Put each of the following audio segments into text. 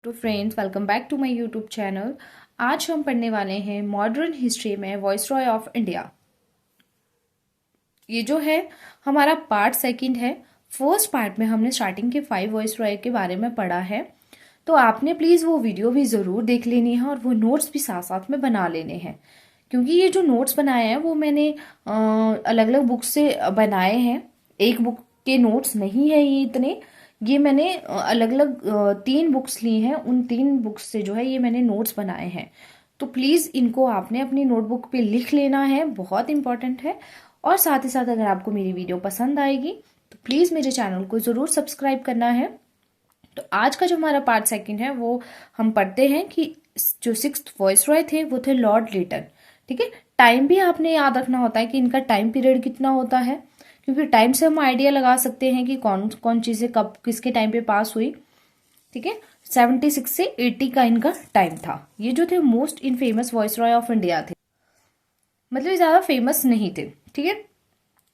तो friends, welcome back to my YouTube channel. आज हम पढ़ने वाले हैं मॉडर्न हिस्ट्री में वॉइसरॉय ऑफ इंडिया। ये जो है हमारा पार्ट सेकंड है। फर्स्ट पार्ट में हमने स्टार्टिंग के 5 वॉइसरॉय के बारे में पढ़ा है, तो आपने प्लीज़ वो वीडियो भी ज़रूर देख लेनी है और वो नोट्स भी साथ साथ में बना लेने हैं, क्योंकि ये जो नोट्स बनाए हैं वो मैंने अलग अलग बुक से बनाए हैं। एक बुक के नोट्स नहीं है ये इतने, ये मैंने अलग अलग 3 बुक्स ली हैं। उन 3 बुक्स से जो है ये मैंने नोट्स बनाए हैं। तो प्लीज़ इनको आपने अपनी नोटबुक पे लिख लेना है, बहुत इंपॉर्टेंट है। और साथ ही साथ अगर आपको मेरी वीडियो पसंद आएगी तो प्लीज़ मेरे चैनल को ज़रूर सब्सक्राइब करना है। तो आज का जो हमारा पार्ट सेकंड है वो हम पढ़ते हैं कि जो 6th वॉइसरॉय थे वो थे लॉर्ड लिटन। ठीक है, टाइम भी आपने याद रखना होता है कि इनका टाइम पीरियड कितना होता है, क्योंकि टाइम से हम आइडिया लगा सकते हैं कि कौन कौन चीज़ें कब किसके टाइम पे पास हुई। ठीक है, 76 से 80 का इनका टाइम था। ये जो थे most in famous viceroy of India थे, मतलब ये ज़्यादा फेमस नहीं थे। ठीक है,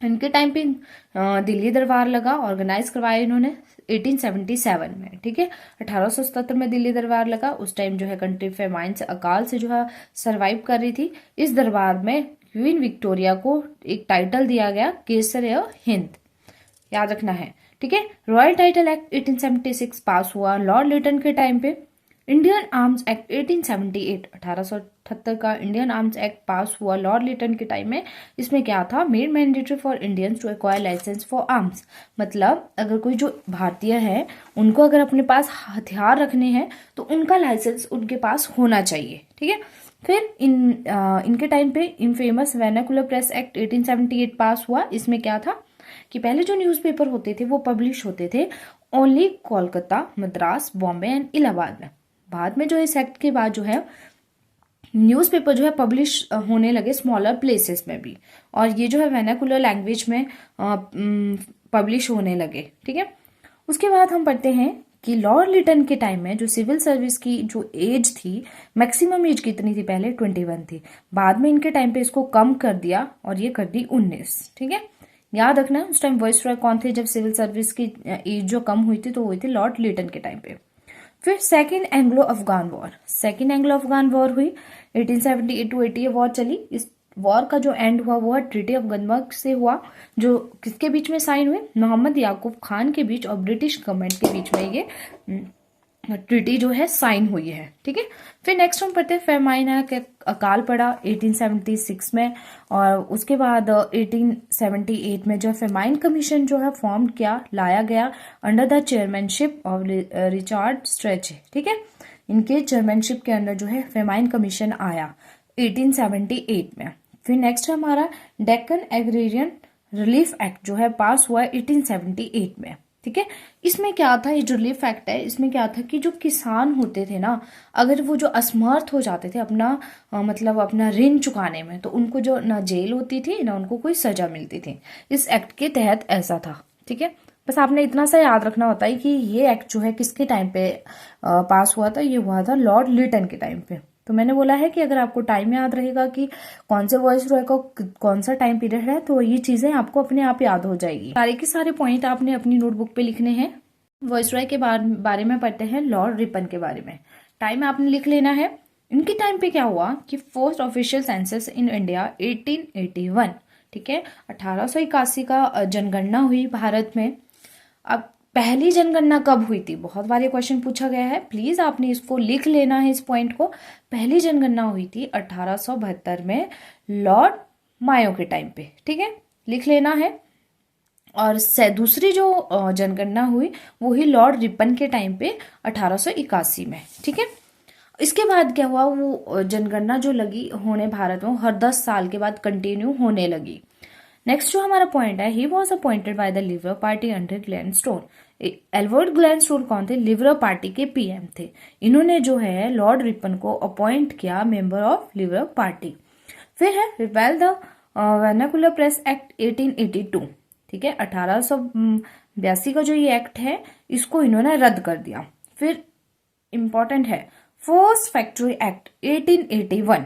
इनके टाइम पे दिल्ली दरबार लगा, ऑर्गेनाइज करवाया इन्होंने 1877 में। ठीक है, 1877 में दिल्ली दरबार लगा। उस टाइम जो है कंट्री फेमाइन से, अकाल से जो है सर्वाइव कर रही थी। इस दरबार में क्वीन विक्टोरिया को एक टाइटल दिया गया, केसर हिंद, याद रखना है। ठीक है, रॉयल टाइटल एक्ट 1876 पास हुआ लॉर्ड लिटन के टाइम पे। इंडियन आर्म्स एक्ट 1878, 1878 का इंडियन आर्म्स एक्ट पास हुआ लॉर्ड लिटन के टाइम में। इसमें क्या था, made mandatory for Indians to acquire licence for arms. मतलब अगर कोई जो भारतीय है उनको अगर अपने पास हथियार रखने हैं तो उनका लाइसेंस उनके पास होना चाहिए। ठीक है, फिर इनके टाइम पे इनफेमस वर्नाकुलर प्रेस एक्ट 1878 पास हुआ। इसमें क्या था कि पहले जो न्यूज़पेपर होते थे वो पब्लिश होते थे ओनली कोलकाता, मद्रास, बॉम्बे एंड इलाहाबाद में। बाद में जो इस एक्ट के बाद जो है न्यूज़पेपर जो है पब्लिश होने लगे स्मॉलर प्लेसेस में भी, और ये जो है वर्नाकुलर लैंग्वेज में पब्लिश होने लगे। ठीक है, उसके बाद हम पढ़ते हैं कि लॉर्ड लिटन के टाइम में जो सिविल सर्विस की जो एज थी, मैक्सिमम एज कितनी थी, पहले 21 थी। बाद में इनके टाइम पे इसको कम कर दिया और ये कर दी 19। ठीक है, याद रखना उस टाइम वॉइसरॉय कौन थे जब सिविल सर्विस की एज जो कम हुई थी, तो हुई थी लॉर्ड लिटन के टाइम पे। फिर second Anglo Afghan war, second Anglo Afghan war हुई 1878 टू 80 वॉर चली। इस वॉर का जो एंड हुआ वो ट्रीटी ऑफ गनबर्ग से हुआ, जो किसके बीच में साइन हुए, मोहम्मद याकूब खान के बीच और ब्रिटिश गवर्नमेंट के बीच में ये ट्रीटी जो है साइन हुई है। ठीक है, फिर नेक्स्ट हम पढ़ते हैं फेमाइन के अकाल पड़ा 1876 में, और उसके बाद 1878 में जो फेमाइन कमीशन जो है फॉर्म किया, लाया गया under the chairmanship of Richard stretch. ठीक है, इनके चेयरमैनशिप के अंदर जो है फेमाइन कमीशन आया 1878 में। फिर नेक्स्ट हमारा डेक्कन एग्रेरियन रिलीफ एक्ट जो है पास हुआ 1878 में। ठीक है, इसमें क्या था, ये जो रिलीफ एक्ट है इसमें क्या था कि जो किसान होते थे ना, अगर वो जो असमर्थ हो जाते थे अपना मतलब अपना ऋण चुकाने में, तो उनको जो ना जेल होती थी ना उनको कोई सजा मिलती थी। इस एक्ट के तहत ऐसा था। ठीक है, बस आपने इतना सा याद रखना होता है कि ये एक्ट जो है किसके टाइम पे पास हुआ था, ये हुआ था लॉर्ड लिटन के टाइम पे। तो मैंने बोला है कि अगर आपको टाइम याद रहेगा कि कौन से वॉइसरॉय का कौन सा टाइम पीरियड है, तो ये चीजें आपको अपने आप याद हो जाएगी। सारे के सारे पॉइंट आपने अपनी नोटबुक पे लिखने हैं। वॉइसरॉय के बारे में पढ़ते हैं, लॉर्ड रिपन के बारे में। टाइम आपने लिख लेना है। इनके टाइम पे क्या हुआ कि first official census in India 1881। ठीक है, 1881 का जनगणना हुई भारत में। अब पहली जनगणना कब हुई थी, बहुत बार ये क्वेश्चन पूछा गया है, प्लीज आपने इसको लिख लेना है इस पॉइंट को। पहली जनगणना हुई थी 1872 में लॉर्ड मायो के टाइम पे। ठीक है, लिख लेना है। और दूसरी जो जनगणना हुई वो ही लॉर्ड रिपन के टाइम पे 1881 में। ठीक है, इसके बाद क्या हुआ, वो जनगणना जो लगी होने भारत में हर 10 साल के बाद कंटिन्यू होने लगी। नेक्स्ट जो हमारा पॉइंट है, he was appointed by the liberal party under Gladstone. Albert Gladstone कौन थे, लिबरल पार्टी के पीएम थे। इन्होंने जो है लॉर्ड रिपन को अपॉइंट किया मेंबर ऑफ लिबरल पार्टी। फिर है repel the vernacular press act 1882। ठीक है, 1882 का जो ये एक्ट है इसको इन्होंने रद्द कर दिया। फिर इंपॉर्टेंट है फर्स्ट फैक्ट्री एक्ट 1881।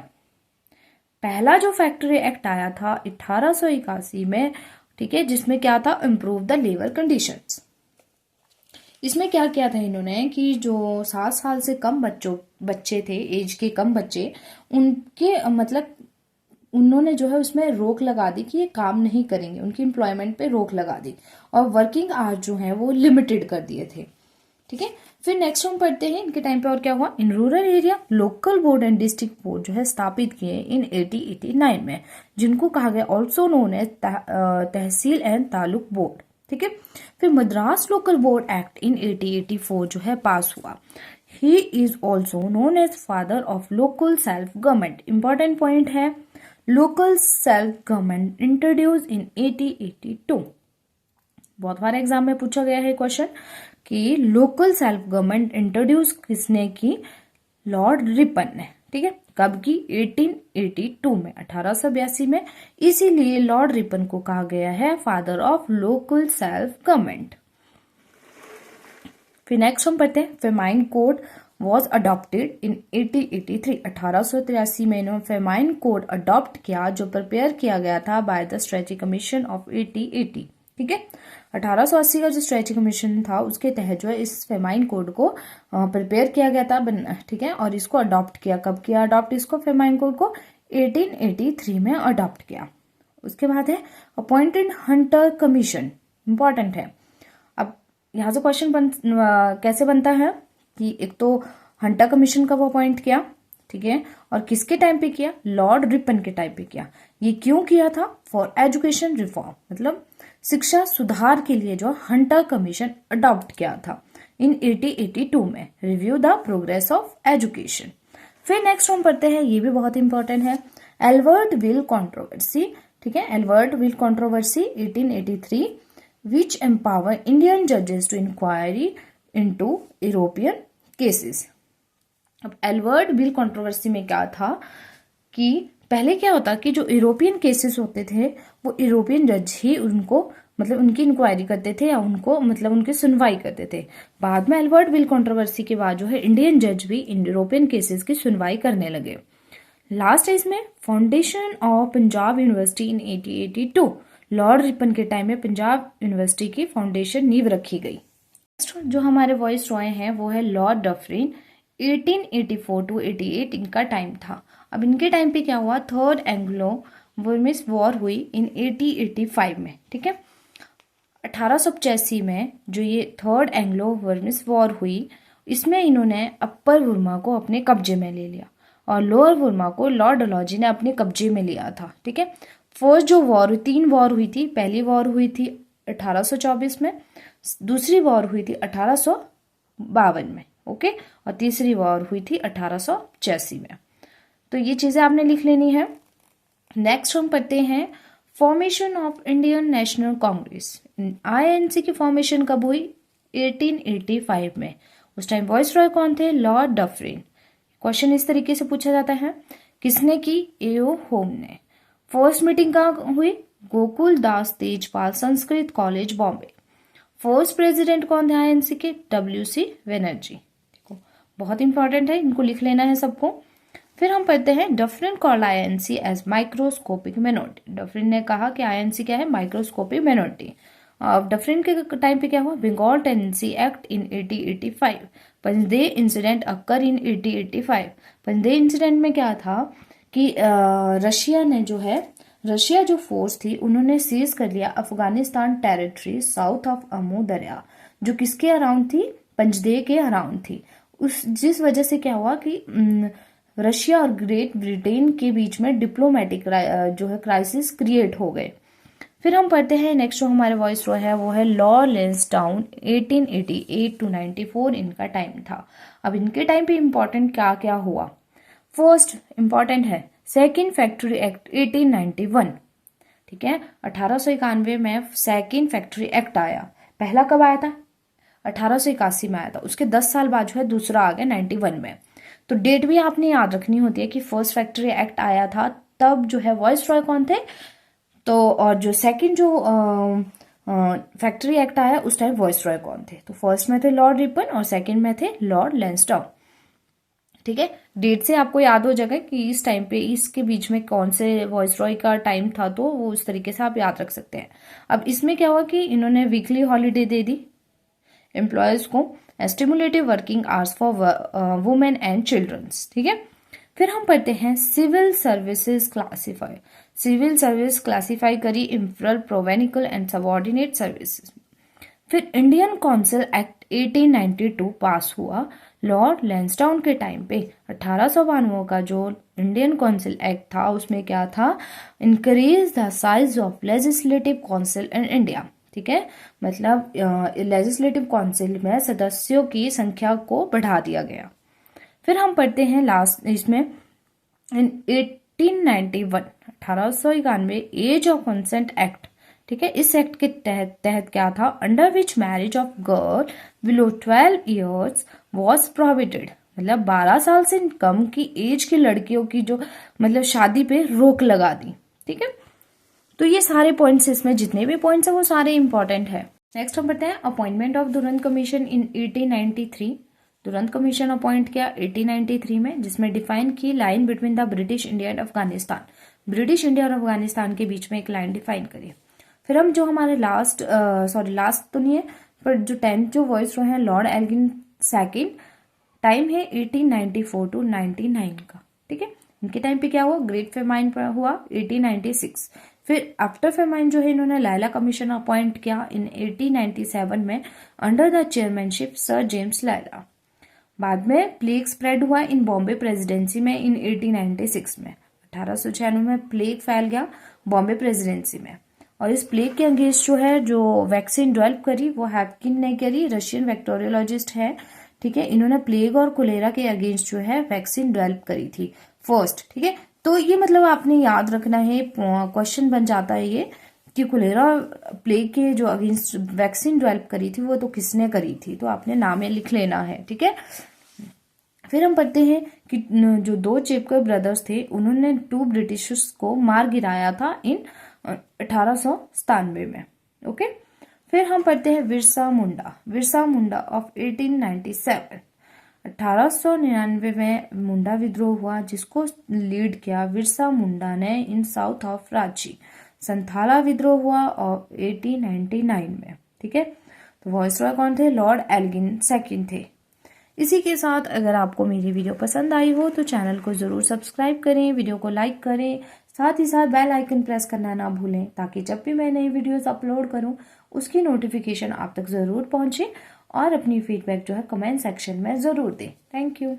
पहला जो फैक्ट्री एक्ट आया था 1881 में। ठीक है, जिसमें क्या था, इम्प्रूव द लेबर कंडीशंस। इसमें क्या किया था इन्होंने कि जो 7 साल से कम बच्चे थे, एज के कम बच्चे, उनके मतलब उन्होंने जो है उसमें रोक लगा दी कि ये काम नहीं करेंगे, उनकी एम्प्लॉयमेंट पे रोक लगा दी और वर्किंग आवर्स जो है वो लिमिटेड कर दिए थे। ठीक है, फिर नेक्स्ट हम पढ़ते हैं इनके टाइम पे और क्या हुआ। In rural area local board and district board जो है स्थापित किए इन 1889 में, जिनको कहा गया also known as tehsil and taluk board. ठीक है, फिर Madras local board act in 1884 जो है पास हुआ। He is also known as father of local self government. Important point है, local self government introduce in 1882। बहुत बार एग्जाम में पूछा गया है क्वेश्चन कि लोकल सेल्फ गवर्नमेंट इंट्रोड्यूस किसने की? लॉर्ड रिपन ने। ठीक है, कब की? 1882 में, 1882 में। इसीलिए लॉर्ड रिपन को कहा गया है father of local self government. फिर नेक्स्ट हम पढ़ते हैं famine code was adopted in 1883। 1883 में इन्होंने फेमाइन कोड अडॉप्ट किया जो प्रिपेयर किया गया था by the stretchy commission of 1880। ठीक है, 1880 का जो स्ट्रेची कमीशन था उसके तहत जो है इस फेमाइन कोड को प्रिपेयर किया गया था। ठीक है, और इसको अडॉप्ट किया। कब किया अडॉप्ट इसको? फेमाइन कोड को 1883 में अडॉप्ट किया। उसके बाद है अपॉइंटेड हंटर कमीशन। इंपॉर्टेंट है। अब यहाँ से क्वेश्चन कैसे बनता है कि एक तो हंटर कमीशन कब अपॉइंट किया, ठीक है, और किसके टाइम पे किया? लॉर्ड रिपन के टाइम पे किया। ये क्यों किया था? फॉर एजुकेशन रिफॉर्म, मतलब शिक्षा सुधार के लिए जो हंटर कमीशन अडॉप्ट किया था इन 1882 में। Review the progress of education. फिर नेक्स्ट हम पढ़ते हैं, ये भी बहुत इंपॉर्टेंट है, एल्बर्ट विल कंट्रोवर्सी। ठीक है, Albert will controversy 1883 which empower Indian judges to inquiry into European cases। अब एल्बर्ट विल कंट्रोवर्सी में क्या था कि पहले क्या होता कि जो यूरोपियन केसेस होते थे वो यूरोपियन जज ही उनको मतलब उनकी इंक्वायरी करते थे या उनको मतलब उनकी सुनवाई करते थे। बाद में एल्बर्ट विल कंट्रोवर्सी के बाद जो है इंडियन जज भी यूरोपियन केसेस की सुनवाई करने लगे। लास्ट है इसमें foundation of Punjab university in 1882। Lord Ripon के टाइम में पंजाब यूनिवर्सिटी की फाउंडेशन नींव रखी गई। जो हमारे वॉइस रॉय हैं वो है लॉर्ड डफरिन। 1884 टू 88 इनका टाइम था। अब इनके टाइम पे क्या हुआ? थर्ड एंग्लो बर्मिस वॉर हुई इन 1885 में। ठीक है, 1885 में जो ये थर्ड एंग्लो बर्मिस वॉर हुई इसमें इन्होंने अपर बुर्मा को अपने कब्जे में ले लिया और लोअर बुर्मा को लॉर्ड डलहौजी ने अपने कब्जे में लिया था। ठीक है, फर्स्ट जो वॉर हुई, 3 वॉर हुई थी। पहली वॉर हुई थी 1824 में, दूसरी वॉर हुई थी 1852 में, ओके, और तीसरी वॉर हुई थी 1885 में। तो ये चीजें आपने लिख लेनी है। नेक्स्ट हम पढ़ते हैं formation of Indian national Congress. INC की फॉर्मेशन कब हुई? 1885 में। उस टाइम वॉइस रॉय कौन थे? Lord Dufferin. क्वेश्चन इस तरीके से पूछा जाता है, किसने की? एओ होम ने। फर्स्ट मीटिंग कहाँ हुई? Gokuldas Tejpal Sanskrit college Bombay. First president कौन थे आईएनसी के? WC बनर्जी। देखो बहुत इंपॉर्टेंट है, इनको लिख लेना है सबको। फिर हम पढ़ते हैं Dufferin called INC as microscopic minority. Dufferin ने कहा कि आईएनसी क्या है? Microscopic minority. अब डफरिन के टाइम पे क्या हुआ? Bengal tenancy act in 1885। Panjdeh incident occur in 1885। Panjdeh incident में क्या था कि रशिया ने जो है रशिया जो फोर्स थी उन्होंने सीज कर लिया Afghanistan territory south of Amu दरिया, जो किसके अराउंड थी? पंजदे के अराउंड थी। उस जिस वजह से क्या हुआ कि रशिया और ग्रेट ब्रिटेन के बीच में डिप्लोमेटिक जो है क्राइसिस क्रिएट हो गए। फिर हम पढ़ते हैं नेक्स्ट जो हमारे वॉइस रो है वो है लॉर्ड लैंसडाउन। 1888 टू 94 इनका टाइम था। अब इनके टाइम पे इंपॉर्टेंट क्या क्या हुआ? फर्स्ट इंपॉर्टेंट है सेकेंड फैक्ट्री एक्ट 1891। ठीक है, 1891 में सेकेंड फैक्ट्री एक्ट आया। पहला कब आया था? 1881 में आया था। उसके 10 साल बाद जो है दूसरा आ गया 91 में। तो डेट भी आपने याद रखनी होती है कि फर्स्ट फैक्ट्री एक्ट आया था तब जो है वॉइस रॉय कौन थे, तो और जो सेकंड जो फैक्ट्री एक्ट आया उस टाइम वॉइस रॉय कौन थे? तो फर्स्ट में थे लॉर्ड रिपन और सेकंड में थे लॉर्ड लैंसडाउन। ठीक है, डेट से आपको याद हो जाएगा कि इस टाइम पे इसके बीच में कौन से वॉइस रॉय का टाइम था, तो वो उस तरीके से आप याद रख सकते हैं। अब इसमें क्या हुआ कि इन्होंने वीकली हॉलीडे दे दी, एम्प्लॉयज को stimulative working hours for women and childrens. ठीक है, फिर हम पढ़ते हैं civil services classify. Civil service classify करी imperial, provincial and subordinate services. फिर इंडियन काउंसिल एक्ट 1892 पास हुआ। लॉर्ड लैंसडाउन के टाइम पे 1892 का जो इंडियन काउंसिल एक्ट था उसमें क्या था, increase the size of legislative council in India. ठीक है, मतलब लेजिस्लेटिव काउंसिल में सदस्यों की संख्या को बढ़ा दिया गया। फिर हम पढ़ते हैं लास्ट इसमें इन 1891 1891 एज ऑफ कंसेंट एक्ट। ठीक है, इस एक्ट के तहत क्या था, under which marriage of girl below 12 years was prohibited, मतलब 12 साल से कम की एज की लड़कियों की जो मतलब शादी पे रोक लगा दी। ठीक है, तो ये सारे पॉइंट्स, इसमें जितने भी पॉइंट्स है वो सारे इंपॉर्टेंट है। नेक्स्ट हम पढ़ते हैं appointment of Durand commission in 1893। Durand commission appoint किया 1893 में, जिसमें डिफाइन की line between the British India and Afghanistan. British India और अफगानिस्तान के बीच में एक लाइन डिफाइन करी। फिर हम जो हमारे लास्ट तो नहीं है पर जो 10th जो वॉइस रो है लॉर्ड एल्गिन सेकंड, टाइम है 1894 टू 99 का। ठीक है, इनके टाइम पे क्या हुआ, ग्रेट फेमाइन हुआ 1896। फिर आफ्टर फेमाइन जो है इन्होंने लायला कमीशन अपॉइंट किया इन 1897 में under the chairmanship sir James लायला। बाद में प्लेग स्प्रेड हुआ इन बॉम्बे प्रेसिडेंसी में इन 1896 में। 1896 में प्लेग फैल गया बॉम्बे प्रेसिडेंसी में, और इस प्लेग के अगेंस्ट जो है जो वैक्सीन डेवलप करी वो हैपकिन ने करी, रशियन वैक्टोरियोलॉजिस्ट है। ठीक है, इन्होंने प्लेग और कोलेरा के अगेंस्ट जो है वैक्सीन डेवलप करी थी फर्स्ट। ठीक है, तो ये मतलब आपने याद रखना है, क्वेश्चन बन जाता है ये कि कोलेरा और प्लेग के जो अगेंस्ट वैक्सीन डेवलप करी थी वो तो किसने करी थी, तो आपने नाम लिख लेना है। ठीक है, फिर हम पढ़ते हैं कि जो 2 चेपकर ब्रदर्स थे उन्होंने 2 ब्रिटिशर्स को मार गिराया था इन 1897 में। ओके, फिर हम पढ़ते हैं विरसा मुंडा। विरसा मुंडा ऑफ 1897। 1899 में मुंडा विद्रोह हुआ जिसको लीड किया विरसा मुंडा ने इन साउथ ऑफ रांची। संथाला विद्रोह हुआ और 1899 में। ठीक है, तो वॉइसरॉय कौन थे, लॉर्ड एल्गिन सेकंड थे। इसी के साथ अगर आपको मेरी वीडियो पसंद आई हो तो चैनल को ज़रूर सब्सक्राइब करें, वीडियो को लाइक करें, साथ ही साथ बेल आइकन प्रेस करना ना भूलें ताकि जब भी मैं नई वीडियोस अपलोड करूं उसकी नोटिफिकेशन आप तक ज़रूर पहुंचे। और अपनी फीडबैक जो है कमेंट सेक्शन में ज़रूर दें। Thank you.